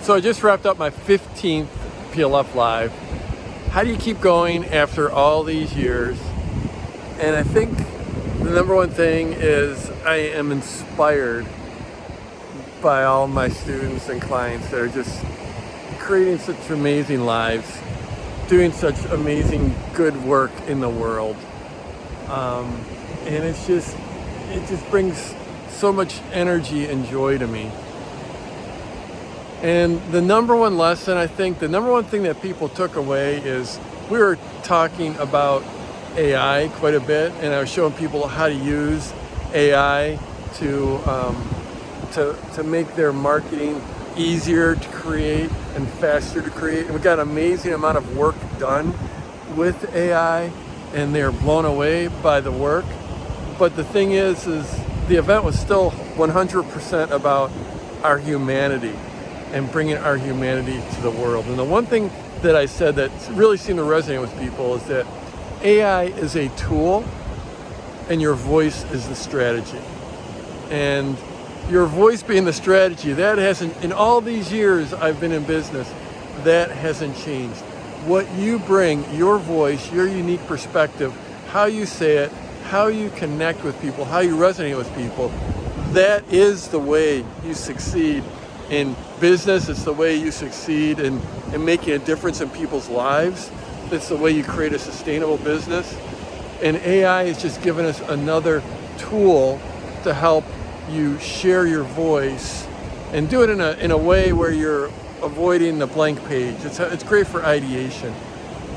So I just wrapped up my 15th PLF Live. How do you keep going after all these years? And I think the number one thing is I am inspired by all my students and clients that are just creating such amazing lives, doing such amazing good work in the world. And it just brings so much energy and joy to me. And the number one lesson, I think, the number one thing that people took away is we were talking about AI quite a bit, and I was showing people how to use AI to make their marketing easier to create and faster to create. And we got an amazing amount of work done with AI, and they're blown away by the work. But the thing is the event was still 100% about our humanity and bringing our humanity to the world. And the one thing that I said that really seemed to resonate with people is that AI is a tool and your voice is the strategy. And your voice being the strategy, that hasn't, in all these years I've been in business, that hasn't changed. What you bring, your voice, your unique perspective, how you say it, how you connect with people, how you resonate with people, that is the way you succeed in business. It's the way you succeed in making a difference in people's lives. It's the way you create a sustainable business. And AI is just giving us another tool to help you share your voice and do it in a way where you're avoiding the blank page. It's great for ideation.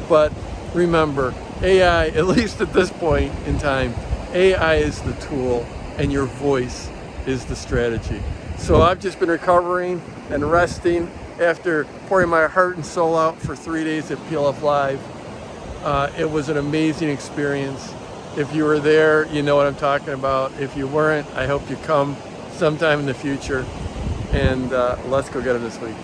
But remember, AI, at least at this point in time, AI is the tool and your voice is the strategy. So I've just been recovering and resting after pouring my heart and soul out for 3 days at PLF Live. It was an amazing experience. If you were there, you know what I'm talking about. If you weren't, I hope you come sometime in the future. And let's go get it this week.